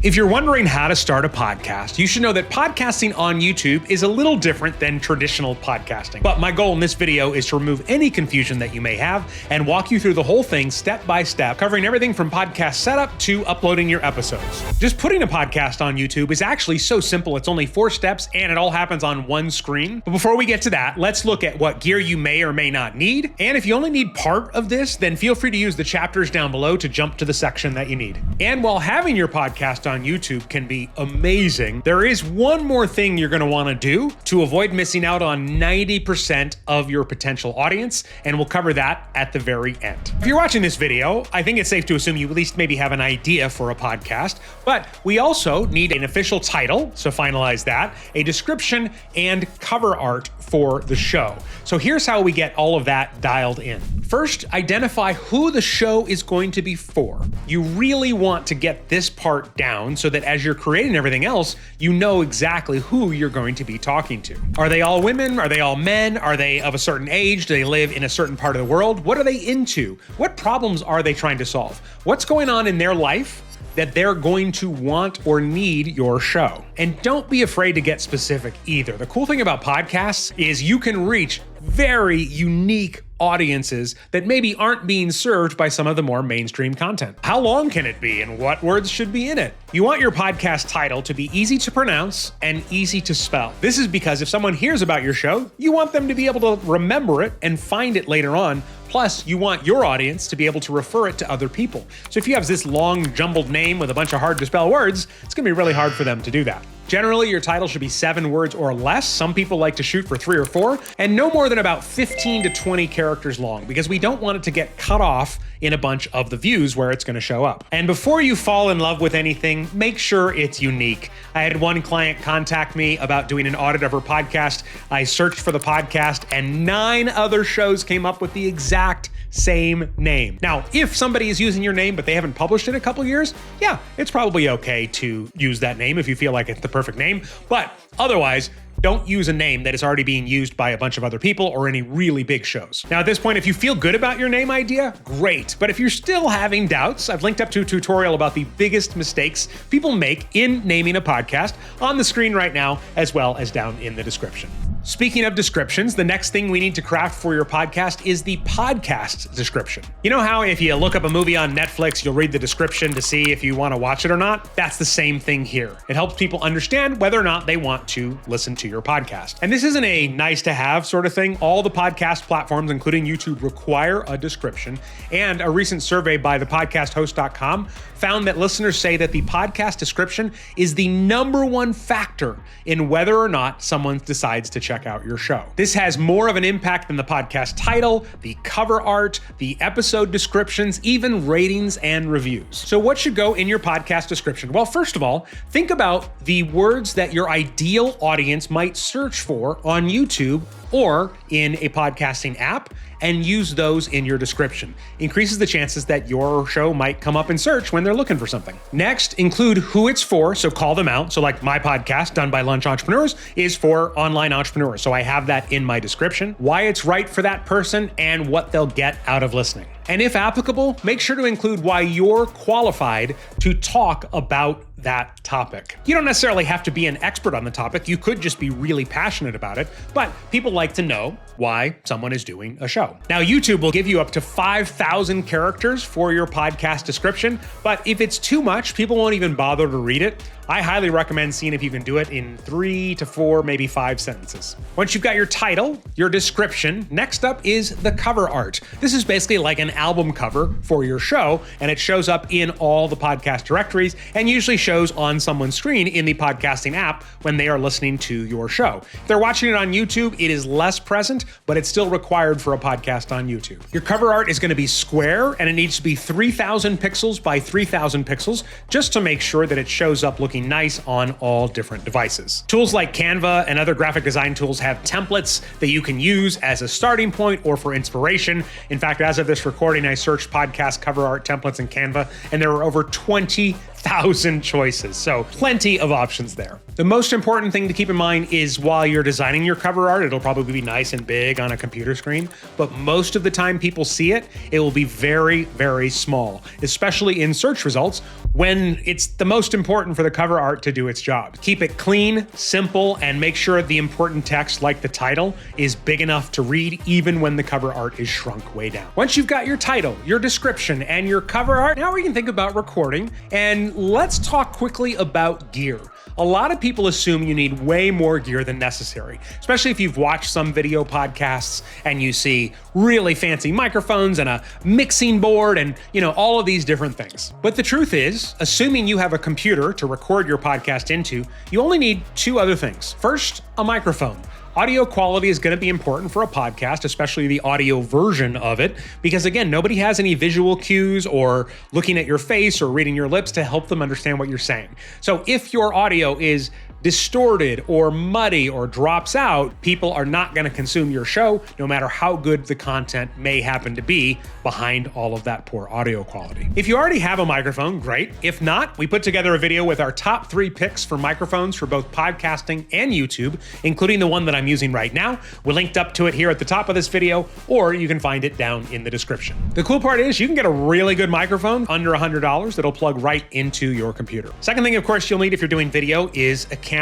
If you're wondering how to start a podcast, you should know that podcasting on YouTube is a little different than traditional podcasting. But my goal in this video is to remove any confusion that you may have and walk you through the whole thing step by step, covering everything from podcast setup to uploading your episodes. Just putting a podcast on YouTube is actually so simple. It's only 4 steps and it all happens on one screen. But before we get to that, let's look at what gear you may or may not need. And if you only need part of this, then feel free to use the chapters down below to jump to the section that you need. And while having your podcast on YouTube can be amazing, there is one more thing you're going to want to do to avoid missing out on 90% of your potential audience, and we'll cover that at the very end. If you're watching this video, I think it's safe to assume you at least maybe have an idea for a podcast, but we also need an official title, so finalize that, a description, and cover art for the show. So here's how we get all of that dialed in. First, identify who the show is going to be for. You really want to get this part down so that as you're creating everything else, you know exactly who you're going to be talking to. Are they all women? Are they all men? Are they of a certain age? Do they live in a certain part of the world? What are they into? What problems are they trying to solve? What's going on in their life that they're going to want or need your show? And don't be afraid to get specific either. The cool thing about podcasts is you can reach very unique audiences that maybe aren't being served by some of the more mainstream content. How long can it be and what words should be in it? You want your podcast title to be easy to pronounce and easy to spell. This is because if someone hears about your show, you want them to be able to remember it and find it later on. Plus, you want your audience to be able to refer it to other people. So if you have this long jumbled name with a bunch of hard to spell words, it's gonna be really hard for them to do that. Generally, your title should be 7 words or less. Some people like to shoot for 3 or 4, and no more than about 15 to 20 characters long, because we don't want it to get cut off in a bunch of the views where it's going to show up. And before you fall in love with anything, make sure it's unique. I had one client contact me about doing an audit of her podcast. I searched for the podcast and 9 other shows came up with the exact same name. Now, if somebody is using your name, but they haven't published it in a couple years, yeah, it's probably okay to use that name if you feel like it's the perfect name. But otherwise, don't use a name that is already being used by a bunch of other people or any really big shows. Now, at this point, if you feel good about your name idea, great. But if you're still having doubts, I've linked up to a tutorial about the biggest mistakes people make in naming a podcast on the screen right now, as well as down in the description. Speaking of descriptions, the next thing we need to craft for your podcast is the podcast description. You know how if you look up a movie on Netflix, you'll read the description to see if you want to watch it or not? That's the same thing here. It helps people understand whether or not they want to listen to your podcast. And this isn't a nice to have sort of thing. All the podcast platforms, including YouTube, require a description. And a recent survey by thepodcasthost.com found that listeners say that the podcast description is the #1 factor in whether or not someone decides to check out your show. This has more of an impact than the podcast title, the cover art, the episode descriptions, even ratings and reviews. So what should go in your podcast description? Well, first of all, think about the words that your ideal audience might search for on YouTube or in a podcasting app, and use those in your description. Increases the chances that your show might come up in search when they're looking for something. Next, include who it's for, so call them out. So like my podcast, Done by Lunch Entrepreneurs, is for online entrepreneurs. So I have that in my description, why it's right for that person, and what they'll get out of listening. And if applicable, make sure to include why you're qualified to talk about that topic. You don't necessarily have to be an expert on the topic. You could just be really passionate about it, but people like to know why someone is doing a show. Now, YouTube will give you up to 5,000 characters for your podcast description, but if it's too much, people won't even bother to read it. I highly recommend seeing if you can do it in 3 to 4, maybe 5 sentences. Once you've got your title, your description, next up is the cover art. This is basically like an album cover for your show, and it shows up in all the podcast directories and usually shows on someone's screen in the podcasting app when they are listening to your show. If they're watching it on YouTube, it is less present, but it's still required for a podcast on YouTube. Your cover art is going to be square, and it needs to be 3,000 pixels by 3,000 pixels just to make sure that it shows up looking nice on all different devices. Tools like Canva and other graphic design tools have templates that you can use as a starting point or for inspiration. In fact, as of this recording, I searched podcast cover art templates in Canva, and there were over 20 1,000 choices. So plenty of options there. The most important thing to keep in mind is while you're designing your cover art, it'll probably be nice and big on a computer screen, but most of the time people see it, it will be very, very small, especially in search results when it's the most important for the cover art to do its job. Keep it clean, simple, and make sure the important text like the title is big enough to read even when the cover art is shrunk way down. Once you've got your title, your description, and your cover art, now we can think about recording, and let's talk quickly about gear. A lot of people assume you need way more gear than necessary, especially if you've watched some video podcasts and you see really fancy microphones and a mixing board and, all of these different things. But the truth is, assuming you have a computer to record your podcast into, you only need two other things. First, a microphone. Audio quality is going to be important for a podcast, especially the audio version of it, because again, nobody has any visual cues or looking at your face or reading your lips to help them understand what you're saying. So if your audio is distorted or muddy or drops out, people are not going to consume your show, no matter how good the content may happen to be behind all of that poor audio quality. If you already have a microphone, great. If not, we put together a video with our top 3 picks for microphones for both podcasting and YouTube, including the one that I'm using right now. We linked up to it here at the top of this video, or you can find it down in the description. The cool part is you can get a really good microphone under $100 that'll plug right into your computer. Second thing, of course, you'll need if you're doing video is a camera.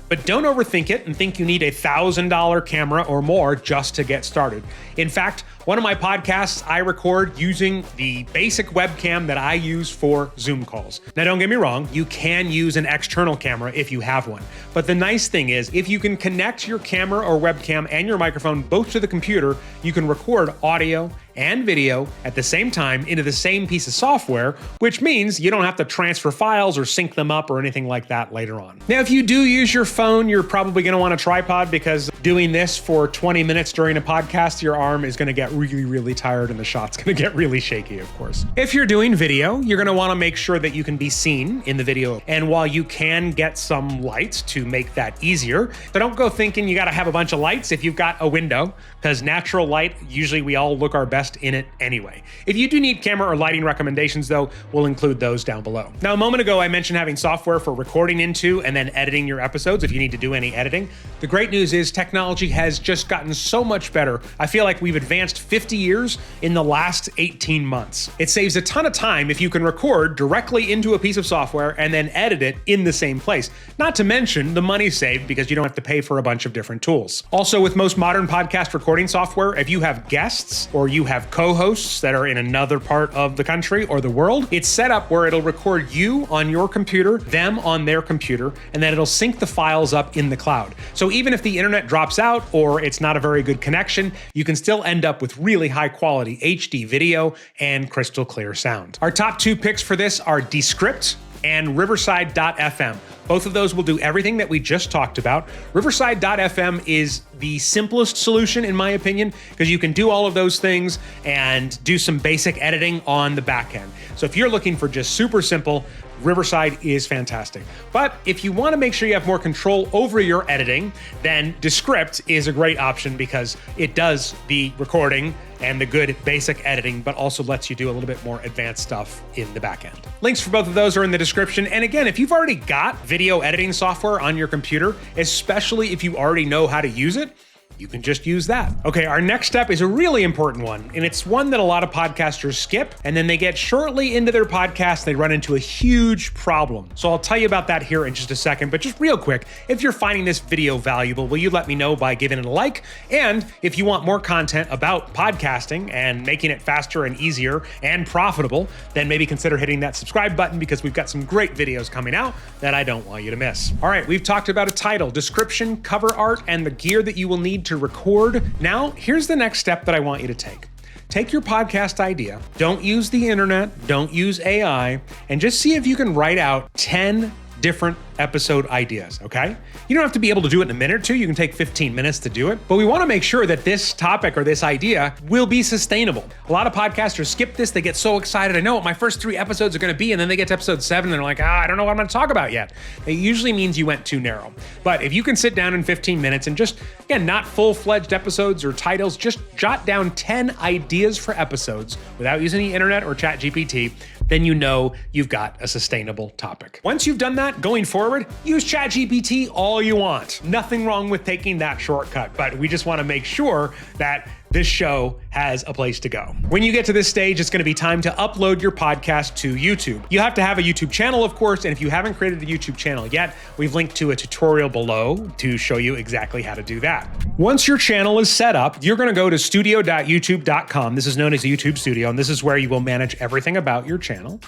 But don't overthink it and think you need a $1,000 camera or more just to get started. In fact, one of my podcasts, I record using the basic webcam that I use for Zoom calls. Now, don't get me wrong, you can use an external camera if you have one. But the nice thing is, if you can connect your camera or webcam and your microphone both to the computer, you can record audio and video at the same time into the same piece of software, which means you don't have to transfer files or sync them up or anything like that later on. Now, if you do use your phone, you're probably going to want a tripod because doing this for 20 minutes during a podcast, your arm is going to get really, really tired and the shot's going to get really shaky, of course. If you're doing video, you're going to want to make sure that you can be seen in the video. And while you can get some lights to make that easier, but don't go thinking you got to have a bunch of lights if you've got a window, because natural light, usually we all look our best in it anyway. If you do need camera or lighting recommendations though, we'll include those down below. Now, a moment ago, I mentioned having software for recording into and then editing your episodes if you need to do any editing. The great news is technology has just gotten so much better. I feel like we've advanced 50 years in the last 18 months. It saves a ton of time if you can record directly into a piece of software and then edit it in the same place. Not to mention the money saved because you don't have to pay for a bunch of different tools. Also, with most modern podcast recording software, if you have guests or you have co-hosts that are in another part of the country or the world, it's set up where it'll record you on your computer, them on their computer, and then it'll sync the files up in the cloud. So even if the internet drops out or it's not a very good connection, you can still end up with really high quality HD video and crystal clear sound. Our top 2 picks for this are Descript and Riverside.fm. Both of those will do everything that we just talked about. Riverside.fm is the simplest solution in my opinion, because you can do all of those things and do some basic editing on the back end. So if you're looking for just super simple, Riverside is fantastic. But if you want to make sure you have more control over your editing, then Descript is a great option because it does the recording and the good basic editing, but also lets you do a little bit more advanced stuff in the back end. Links for both of those are in the description. And again, if you've already got video editing software on your computer, especially if you already know how to use it, you can just use that. Okay, our next step is a really important one, and it's one that a lot of podcasters skip, and then they get shortly into their podcast, they run into a huge problem. So I'll tell you about that here in just a second, but just real quick, if you're finding this video valuable, will you let me know by giving it a like? And if you want more content about podcasting and making it faster and easier and profitable, then maybe consider hitting that subscribe button because we've got some great videos coming out that I don't want you to miss. All right, we've talked about a title, description, cover art, and the gear that you will need to record. Now, here's the next step that I want you to take. Take your podcast idea, don't use the internet, don't use AI, and just see if you can write out 10 different episode ideas, okay? You don't have to be able to do it in a minute or two. You can take 15 minutes to do it, but we want to make sure that this topic or this idea will be sustainable. A lot of podcasters skip this. They get so excited. I know what my first 3 episodes are going to be, and then they get to episode 7 and they're like, I don't know what I'm going to talk about yet. It usually means you went too narrow. But if you can sit down in 15 minutes and just, again, not full-fledged episodes or titles, just jot down 10 ideas for episodes without using the internet or ChatGPT, then you know you've got a sustainable topic. Once you've done that, going forward, use ChatGPT all you want. Nothing wrong with taking that shortcut, but we just want to make sure that this show has a place to go. When you get to this stage, it's going to be time to upload your podcast to YouTube. You have to have a YouTube channel, of course, and if you haven't created a YouTube channel yet, we've linked to a tutorial below to show you exactly how to do that. Once your channel is set up, you're going to go to studio.youtube.com. This is known as YouTube Studio, and this is where you will manage everything about your channel.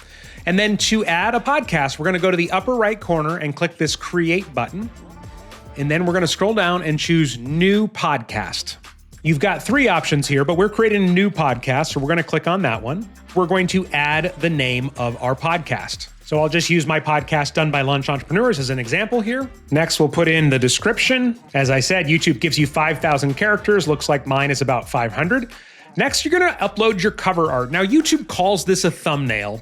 And then to add a podcast, we're going to go to the upper right corner and click this Create button. And then we're going to scroll down and choose New Podcast. You've got three options here, but we're creating a new podcast, so we're going to click on that one. We're going to add the name of our podcast. So I'll just use my podcast Done by Lunch Entrepreneurs as an example here. Next, we'll put in the description. As I said, YouTube gives you 5,000 characters. Looks like mine is about 500. Next, you're going to upload your cover art. Now, YouTube calls this a thumbnail.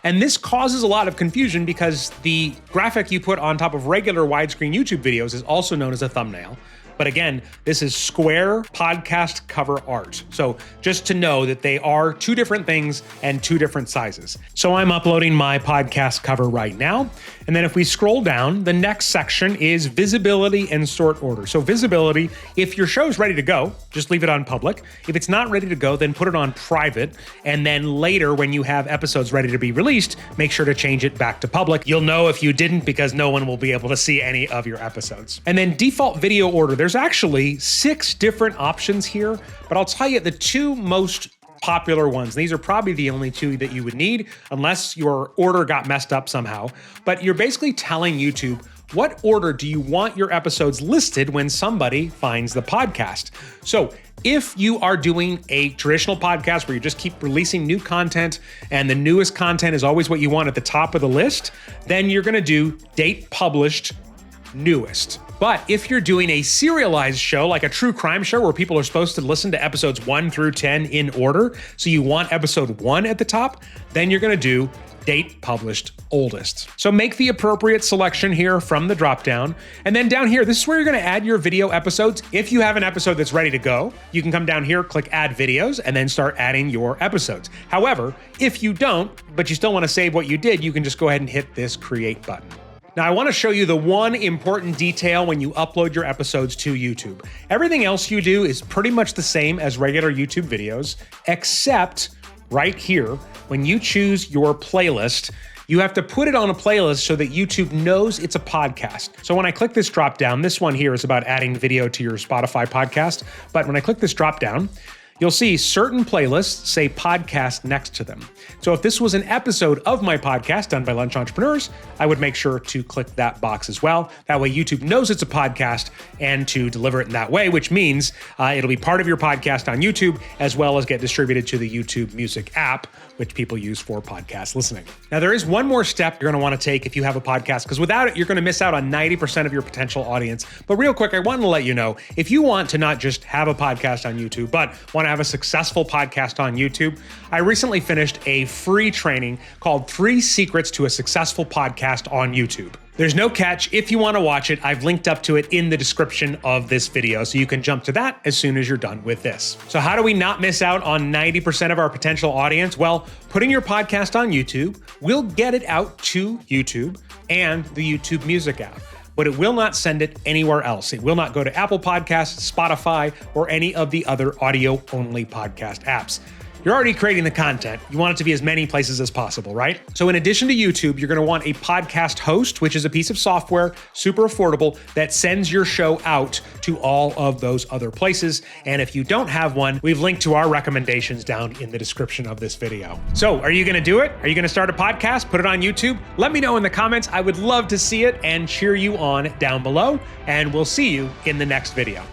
And this causes a lot of confusion because the graphic you put on top of regular widescreen YouTube videos is also known as a thumbnail. But again, this is square podcast cover art. So just to know that they are two different things and two different sizes. So I'm uploading my podcast cover right now. And then if we scroll down, the next section is visibility and sort order. So visibility, if your show is ready to go, just leave it on public. If it's not ready to go, then put it on private. And then later, when you have episodes ready to be released, make sure to change it back to public. You'll know if you didn't because no one will be able to see any of your episodes. And then default video order. There's actually 6 different options here, but I'll tell you the 2 most popular ones. These are probably the only 2 that you would need unless your order got messed up somehow. But you're basically telling YouTube, what order do you want your episodes listed when somebody finds the podcast? So if you are doing a traditional podcast where you just keep releasing new content and the newest content is always what you want at the top of the list, then you're going to do date published newest. But if you're doing a serialized show, like a true crime show where people are supposed to listen to episodes 1 through 10 in order, so you want episode 1 at the top, then you're going to do date published oldest. So make the appropriate selection here from the dropdown. And then down here, this is where you're going to add your video episodes. If you have an episode that's ready to go, you can come down here, click add videos, and then start adding your episodes. However, if you don't, but you still want to save what you did, you can just go ahead and hit this create button. Now, I want to show you the one important detail when you upload your episodes to YouTube. Everything else you do is pretty much the same as regular YouTube videos, except right here, when you choose your playlist, you have to put it on a playlist so that YouTube knows it's a podcast. So when I click this drop down, this one here is about adding video to your Spotify podcast. But when I click this drop down, you'll see certain playlists say podcast next to them. So if this was an episode of my podcast Done by Lunch Entrepreneurs, I would make sure to click that box as well. That way YouTube knows it's a podcast and to deliver it in that way, which means it'll be part of your podcast on YouTube as well as get distributed to the YouTube Music app, which people use for podcast listening. Now, there is one more step you're going to want to take if you have a podcast, because without it, you're going to miss out on 90% of your potential audience. But real quick, I wanted to let you know, if you want to not just have a podcast on YouTube, but want to have a successful podcast on YouTube, I recently finished a free training called 3 Secrets to a Successful Podcast on YouTube. There's no catch. If you want to watch it, I've linked up to it in the description of this video, so you can jump to that as soon as you're done with this. So how do we not miss out on 90% of our potential audience? Well, putting your podcast on YouTube will get it out to YouTube and the YouTube Music app, but it will not send it anywhere else. It will not go to Apple Podcasts, Spotify, or any of the other audio-only podcast apps. You're already creating the content. You want it to be as many places as possible, right? So in addition to YouTube, you're going to want a podcast host, which is a piece of software, super affordable, that sends your show out to all of those other places. And if you don't have one, we've linked to our recommendations down in the description of this video. So are you going to do it? Are you going to start a podcast, put it on YouTube? Let me know in the comments. I would love to see it and cheer you on down below. And we'll see you in the next video.